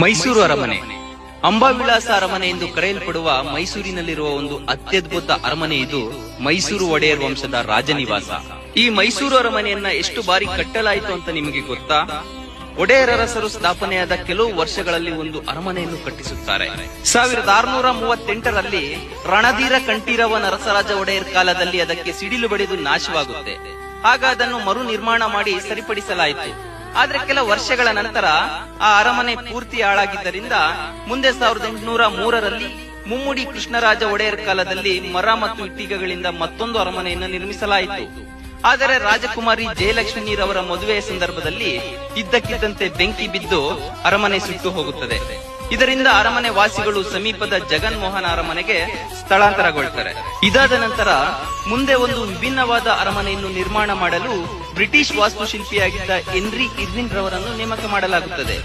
ಮೈಸೂರು ಅರಮನೆ ಅಂಬಾವಿಲಾಸ ಅರಮನೆ ಎಂದು ಕರೆಯಲ್ಪಡುವ ಮೈಸೂರಿನಲ್ಲಿರುವ ಒಂದು ಅತ್ಯದ್ಭುತ ಅರಮನೆ. ಇದು ಮೈಸೂರು ಒಡೆಯರ್ ವಂಶದ ರಾಜನಿವಾಸ. ಈ ಮೈಸೂರು ಅರಮನೆಯನ್ನ ಎಷ್ಟು ಬಾರಿ ಕಟ್ಟಲಾಯಿತು ಅಂತ ನಿಮಗೆ ಗೊತ್ತಾ? ಒಡೆಯರ್ ಅರಸರು ಸ್ಥಾಪನೆಯಾದ ಕೆಲವು ವರ್ಷಗಳಲ್ಲಿ ಒಂದು ಅರಮನೆಯನ್ನು ಕಟ್ಟಿಸುತ್ತಾರೆ. 1638ರಲ್ಲಿ ರಣಧೀರ ಕಂಠೀರವ ನರಸರಾಜ ಒಡೆಯರ್ ಕಾಲದಲ್ಲಿ ಅದಕ್ಕೆ ಸಿಡಿಲು ಬಡಿದು ನಾಶವಾಗುತ್ತೆ. ಆಗ ಅದನ್ನು ಮರು ನಿರ್ಮಾಣ ಮಾಡಿ ಸರಿಪಡಿಸಲಾಯಿತು. ಆದ್ರೆ ಕೆಲ ವರ್ಷಗಳ ನಂತರ ಆ ಅರಮನೆ ಪೂರ್ತಿ ಹಾಳಾಗಿದ್ದರಿಂದ ಮುಂದೆ 1803ರಲ್ಲಿ ಮುಮ್ಮಡಿ ಕೃಷ್ಣರಾಜ ಒಡೆಯರ್ ಕಾಲದಲ್ಲಿ ಮರ ಮತ್ತು ಇಟ್ಟಿಗೆಗಳಿಂದ ಮತ್ತೊಂದು ಅರಮನೆಯನ್ನು ನಿರ್ಮಿಸಲಾಯಿತು. ಆದರೆ ರಾಜಕುಮಾರಿ ಜಯಲಕ್ಷ್ಮೀರವರ ಮದುವೆಯ ಸಂದರ್ಭದಲ್ಲಿ ಇದ್ದಕ್ಕಿದ್ದಂತೆ ಬೆಂಕಿ ಬಿದ್ದು ಅರಮನೆ ಸುಟ್ಟು ಹೋಗುತ್ತದೆ. ಇದರಿಂದ ಅರಮನೆ ವಾಸಿಗಳು ಸಮೀಪದ ಜಗನ್ಮೋಹನ ಅರಮನೆಗೆ ಸ್ಥಳಾಂತರಗೊಳ್ತಾರೆ. ಇದಾದ ನಂತರ ಮುಂದೆ ಒಂದು ವಿಭಿನ್ನವಾದ ಅರಮನೆಯನ್ನು ನಿರ್ಮಾಣ ಮಾಡಲು ಬ್ರಿಟಿಷ್ ವಾಸ್ತುಶಿಲ್ಪಿಯಾಗಿದ್ದ ಹೆನ್ರಿ ಇರ್ವಿನ್ ರವರನ್ನು ನೇಮಕ ಮಾಡಲಾಗುತ್ತದೆ.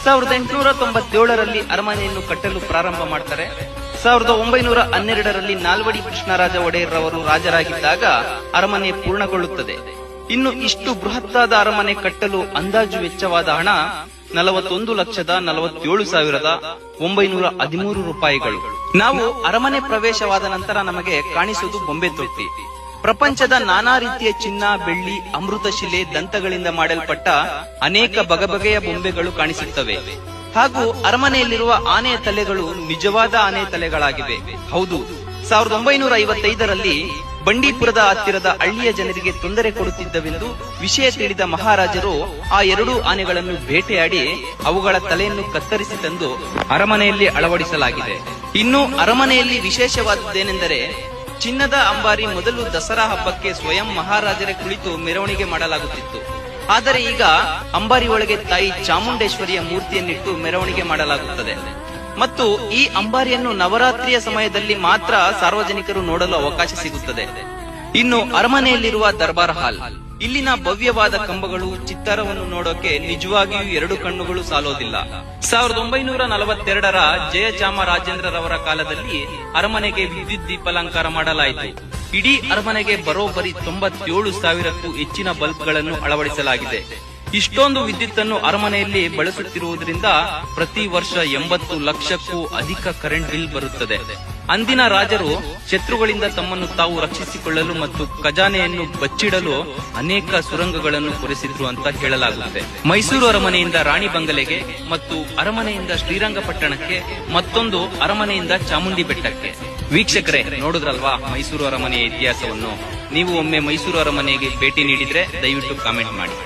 1897ರಲ್ಲಿ ಅರಮನೆಯನ್ನು ಕಟ್ಟಲು ಪ್ರಾರಂಭ ಮಾಡ್ತಾರೆ. 1912ರಲ್ಲಿ ನಾಲ್ವಡಿ ಕೃಷ್ಣರಾಜ ಒಡೆಯರ್ ರವರು ರಾಜರಾಗಿದ್ದಾಗ ಅರಮನೆ ಪೂರ್ಣಗೊಳ್ಳುತ್ತದೆ. ಇನ್ನು ಇಷ್ಟು ಬೃಹತ್ತಾದ ಅರಮನೆ ಕಟ್ಟಲು ಅಂದಾಜು ವೆಚ್ಚವಾದ ಹಣ 41,47,913 ರೂಪಾಯಿಗಳು. ನಾವು ಅರಮನೆ ಪ್ರವೇಶವಾದ ನಂತರ ನಮಗೆ ಕಾಣಿಸುವುದು ಬೊಂಬೆ ತೊಟ್ಟಿ. ಪ್ರಪಂಚದ ನಾನಾ ರೀತಿಯ ಚಿನ್ನ, ಬೆಳ್ಳಿ, ಅಮೃತಶಿಲೆ, ದಂತಗಳಿಂದ ಮಾಡಲ್ಪಟ್ಟ ಅನೇಕ ಬಗೆಬಗೆಯ ಬೊಂಬೆಗಳು ಕಾಣಿಸುತ್ತವೆ. ಹಾಗೂ ಅರಮನೆಯಲ್ಲಿರುವ ಆನೆಯ ತಲೆಗಳು ನಿಜವಾದ ಆನೆಯ ತಲೆಗಳಾಗಿವೆ. ಹೌದು, 1955ರಲ್ಲಿ ಬಂಡೀಪುರದ ಹತ್ತಿರದ ಹಳ್ಳಿಯ ಜನರಿಗೆ ತೊಂದರೆ ಕೊಡುತ್ತಿದ್ದವೆಂದು ವಿಷಯ ತಿಳಿದ ಮಹಾರಾಜರು ಆ ಎರಡೂ ಆನೆಗಳನ್ನು ಬೇಟೆಯಾಡಿ ಅವುಗಳ ತಲೆಯನ್ನು ಕತ್ತರಿಸಿ ತಂದು ಅರಮನೆಯಲ್ಲಿ ಅಳವಡಿಸಲಾಗಿದೆ. ಇನ್ನು ಅರಮನೆಯಲ್ಲಿ ವಿಶೇಷವಾದದ್ದೇನೆಂದರೆ ಚಿನ್ನದ ಅಂಬಾರಿ ಮೊದಲು ದಸರಾ ಹಬ್ಬಕ್ಕೆ ಸ್ವಯಂ ಮಹಾರಾಜರೇ ಕುಳಿತು ಮೆರವಣಿಗೆ ಮಾಡಲಾಗುತ್ತಿತ್ತು. ಆದರೆ ಈಗ ಅಂಬಾರಿ ಒಳಗೆ ತಾಯಿ ಚಾಮುಂಡೇಶ್ವರಿಯ ಮೂರ್ತಿಯನ್ನಿಟ್ಟು ಮೆರವಣಿಗೆ ಮಾಡಲಾಗುತ್ತದೆ. ಮತ್ತು ಈ ಅಂಬಾರಿಯನ್ನು ನವರಾತ್ರಿಯ ಸಮಯದಲ್ಲಿ ಮಾತ್ರ ಸಾರ್ವಜನಿಕರು ನೋಡಲು ಅವಕಾಶ ಸಿಗುತ್ತದೆ. ಇನ್ನು ಅರಮನೆಯಲ್ಲಿರುವ ದರ್ಬಾರ್ ಹಾಲ್, ಇಲ್ಲಿನ ಭವ್ಯವಾದ ಕಂಬಗಳು, ಚಿತ್ತಾರವನ್ನು ನೋಡೋಕೆ ನಿಜವಾಗಿಯೂ ಎರಡು ಕಣ್ಣುಗಳು ಸಾಲೋದಿಲ್ಲ. 1942ರ ಜಯಚಾಮರಾಜೇಂದ್ರರವರ ಕಾಲದಲ್ಲಿ ಅರಮನೆಗೆ ವಿದ್ಯುತ್ ದೀಪಾಲಂಕಾರ ಮಾಡಲಾಯಿತು. ಇಡೀ ಅರಮನೆಗೆ ಬರೋಬ್ಬರಿ 97,000ಕ್ಕೂ ಹೆಚ್ಚಿನ ಬಲ್ಬ್ಗಳನ್ನು ಅಳವಡಿಸಲಾಗಿದೆ. ಇಷ್ಟೊಂದು ವಿದ್ಯುತ್ತನ್ನು ಅರಮನೆಯಲ್ಲಿ ಬಳಸುತ್ತಿರುವುದರಿಂದ ಪ್ರತಿ ವರ್ಷ 80 ಲಕ್ಷಕ್ಕೂ ಅಧಿಕ ಕರೆಂಟ್ ಬಿಲ್ ಬರುತ್ತದೆ. ಅಂದಿನ ರಾಜರು ಶತ್ರುಗಳಿಂದ ತಮ್ಮನ್ನು ತಾವು ರಕ್ಷಿಸಿಕೊಳ್ಳಲು ಮತ್ತು ಖಜಾನೆಯನ್ನು ಬಚ್ಚಿಡಲು ಅನೇಕ ಸುರಂಗಗಳನ್ನು ಕೊರೆಸಿದ್ರು ಅಂತ ಹೇಳಲಾಗುತ್ತೆ. ಮೈಸೂರು ಅರಮನೆಯಿಂದ ರಾಣಿ ಬಂಗಲೆಗೆ ಮತ್ತು ಅರಮನೆಯಿಂದ ಶ್ರೀರಂಗಪಟ್ಟಣಕ್ಕೆ, ಮತ್ತೊಂದು ಅರಮನೆಯಿಂದ ಚಾಮುಂಡಿ ಬೆಟ್ಟಕ್ಕೆ. ವೀಕ್ಷಕರೇ, ನೋಡಿದ್ರಲ್ವಾ ಮೈಸೂರು ಅರಮನೆಯ ಇತಿಹಾಸವನ್ನು? ನೀವು ಒಮ್ಮೆ ಮೈಸೂರು ಅರಮನೆಗೆ ಭೇಟಿ ನೀಡಿದ್ರೆ ದಯವಿಟ್ಟು ಕಾಮೆಂಟ್ ಮಾಡಿ.